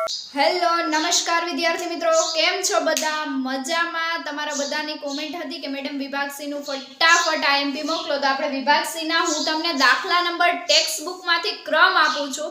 Hello નમસ્કાર વિદ્યાર્થી મિત્રો, કેમ છો બધા? મજામાં? તમારા બધાની કોમેન્ટ હતી કે મેડમ વિભાગ સી નું ફટાફટ આઈએમપી મોકલો. તો આપણે વિભાગ સી ના હું તમને દાખલા નંબર ટેક્સ્ટ બુક માંથી ક્રમ આપું છું,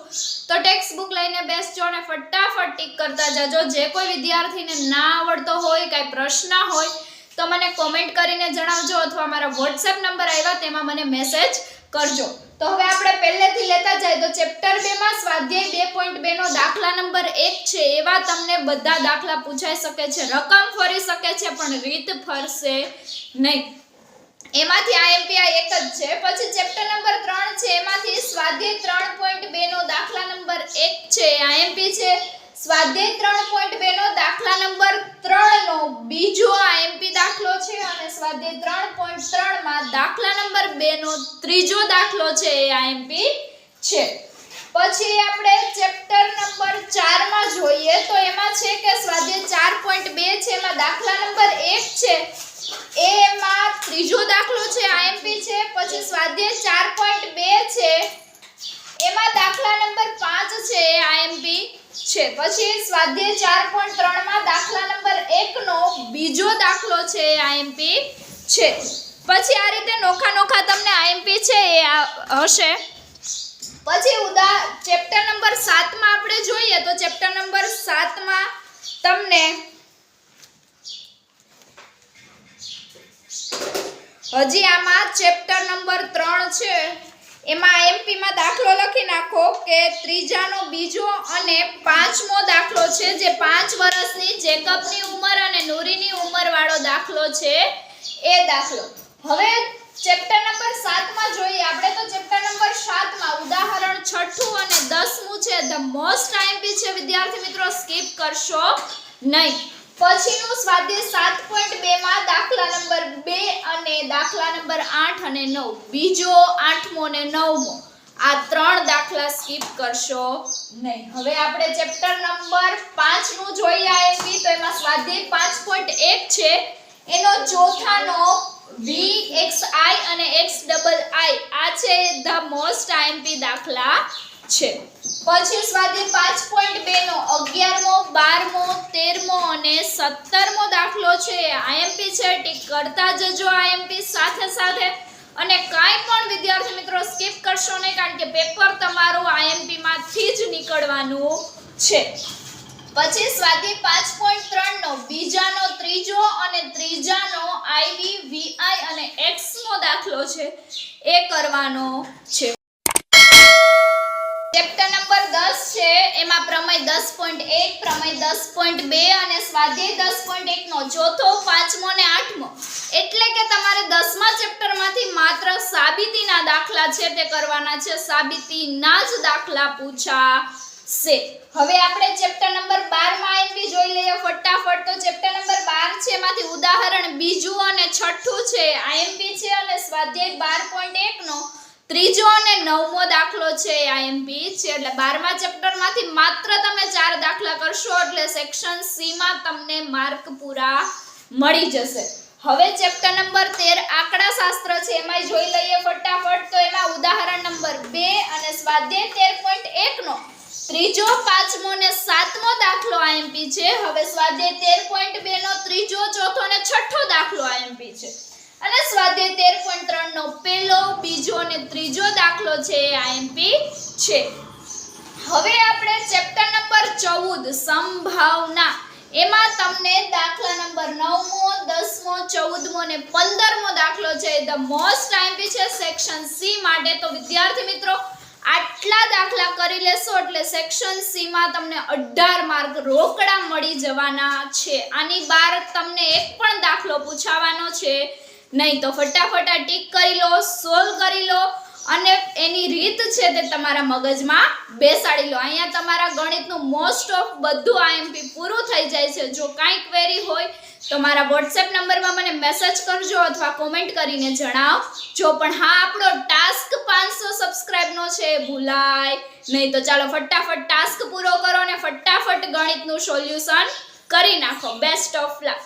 તો ટેક્સ્ટ બુક લઈને બેસજો અને ફટાફટ ટીક કરતા જાજો. જે કોઈ વિદ્યાર્થીને ના આવડતો હોય, કાંઈ પ્રશ્ન હોય તો મને કોમેન્ટ કરીને જણાવજો અથવા મારા વોટ્સએપ નંબર આવ્યા તેમાં મને મેસેજ કરજો. તો હવે આપણે પહેલેથી લેતા જાય તો ચેપ્ટર 2 માં સ્વાધ્યાય 2.2 નો દાખલા નંબર 1 છે. એવા તમને બધા દાખલા પૂછાઈ શકે છે, રકમ ફરી શકે છે પણ રીત ફરશે નહીં. એમાંથી આઈએમપી આ એક જ છે. પછી ચેપ્ટર નંબર 3 છે, એમાંથી સ્વાધ્યાય 3.2 નો દાખલા નંબર 1 છે, આઈએમપી છે. સ્વાધ્યાય 3.2 નો દાખલા નંબર 3 નો બીજો આઈએમપી દાખલો છે અને સ્વાધ્યાય 3.3 માં દાખલા નંબર 2 નો ત્રીજો દાખલો છે, એ આઈએમપી છે. પછી આપણે ચેપ્ટર નંબર 4 માં જોઈએ તો એમાં છે કે સ્વાધ્યાય 4.2 છે, એમાં દાખલા નંબર 1 છે, એમાં ત્રીજો દાખલો છે, આઈએમપી છે. પછી સ્વાધ્યાય 4.2 છે, એમાં દાખલા નંબર 5 છે, આઈએમપી છે. પછી સ્વાધ્યાય 4.3 માં દાખલા નંબર 1 નો બીજો દાખલો છે, આઈએમપી છે. પછી આ રીતે નોખા તમને આઈએમપી છે એ હશે. પછી ચેપ્ટર નંબર 7 માં આપણે જોઈએ તો ચેપ્ટર નંબર 7 માં તમને હજી આમાં ચેપ્ટર નંબર 3 છે, એમાં આઈએમપી માં દાખલો લખી નાખો કે ત્રીજાનો બીજો અને પાંચમો દાખલો છે, જે 5 વર્ષની જેકબની ઉંમર અને નુરીની ઉંમર વાળો દાખલો છે, એ દાખલો. હવે ચેપ્ટર નંબર 7 માં જોઈએ આપણે તો ચેપ્ટર નંબર 7 માં ઉદાહરણ 6 અને 10મું છે, ધ મોસ્ટ આઈએમપી છે વિદ્યાર્થી મિત્રો, સ્કીપ કરશો નહીં. પછીનું સ્વાધ્યાય 7.2 માં દાખલા નંબર 2 અને દાખલા નંબર 8 અને 9, બીજો 8મો અને 9મો, આ 3 દાખલા સ્કીપ કરશો નહીં. હવે આપણે ચેપ્ટર નંબર 5 નું જોઈએ આઈએમપી, તો એમાં સ્વાધ્યાય 5.1 છે, એનો ચોથાનો VXI અને XII આ છે ધ મોસ્ટ આઈએમપી દાખલા છે. પછી સ્વાધ્યાય 5.2 નો 11મો 12મો 13મો અને 17મો દાખલો છે, આઈએમપી છે. ટીક કરતા જજો આઈએમપી સાથે સાથે, અને કાંઈ પણ વિદ્યાર્થી મિત્રો સ્કીપ કરશો નહીં, કારણ કે પેપર તમારું આઈએમપી માંથી જ નીકળવાનું છે. પછી સ્વાધ્યાય 5.3 નો બીજાનો ત્રીજો અને ત્રીજાનો IV VI અને Xમો દાખલો છે, એ કરવાનો છે. ચેપ્ટર નંબર 10 છે, એમાં પ્રમેય 10.1, પ્રમેય 10.2 અને સ્વાધ્યાય 10.1 નો ચોથો, પાંચમો અને 8મો, એટલે કે તમારે 10મા ચેપ્ટરમાંથી માત્ર સાબિતીના દાખલા છે તે કરવાના છે, સાબિતીના જ દાખલા પૂછાશે. હવે આપણે ચેપ્ટર નંબર 12 માં આઈએમપી જોઈ લઈએ ફટાફટ. તો ચેપ્ટર નંબર 12 છે, એમાંથી ઉદાહરણ બીજું અને છઠ્ઠું છે, આઈએમપી છે, અને સ્વાધ્યાય 12.1 નો ત્રીજો અને 9મો દાખલો છે, આઈએમપી છે. એટલે 12મા ચેપ્ટરમાંથી માત્ર તમે 4 દાખલા કરશો એટલે સેક્શન સી માં તમને માર્ક પૂરા મળી જશે. હવે ચેપ્ટર નંબર 13 આંકડાશાસ્ત્ર છે, એમાં જોઈ લઈએ ફટાફટ. તો એમાં ઉદાહરણ નંબર 2 અને સ્વાધ્યાય 13.1 નો ત્રીજો, પાંચમો અને 7મો દાખલો આઈએમપી છે. હવે સ્વાધ્યાય 13.2 નો ત્રીજો, ચોથો અને છઠ્ઠો દાખલો આઈએમપી છે, અને સ્વાધ્યાય 13.3 નો પહેલો, બીજો અને ત્રીજો દાખલો છે, આઈએમપી છે. હવે આપણે ચેપ્ટર નંબર 14 સંભાવના, એમાં તમને દાખલા નંબર 9મો 10મો 14મો અને 15મો દાખલો છે, ધ મોસ્ટ આઈએમપી છે સેક્શન સી માટે. તો વિદ્યાર્થી મિત્રો આટલા દાખલા કરી લેશો એટલે સેક્શન સી માં તમને 18 માર્ક રોકડા મળી જવાના છે. આની બહાર તમને એક પણ દાખલો પૂછાવાનો છે નહીં. તો ફટાફટ આ ટીક કરી લો, સોલ્વ કરી લો અને એની રીત છે તે તમારા મગજમાં બેસાડી લો. અહીંયા તમારા ગણિતનું મોસ્ટ ઓફ બધું આઈએમપી પૂરું થઈ જાય છે. જો કાંઈ ક્વેરી હોય તો મારા વોટ્સએપ નંબરમાં મને મેસેજ કરજો અથવા કોમેન્ટ કરીને જણાવજો. પણ હા, આપણો ટાસ્ક 500 સબસ્ક્રાઇબનો છે, ભૂલાય નહીં. તો ચાલો ફટાફટ ટાસ્ક પૂરો કરો અને ફટાફટ ગણિતનું સોલ્યુશન કરી નાખો. Best of luck.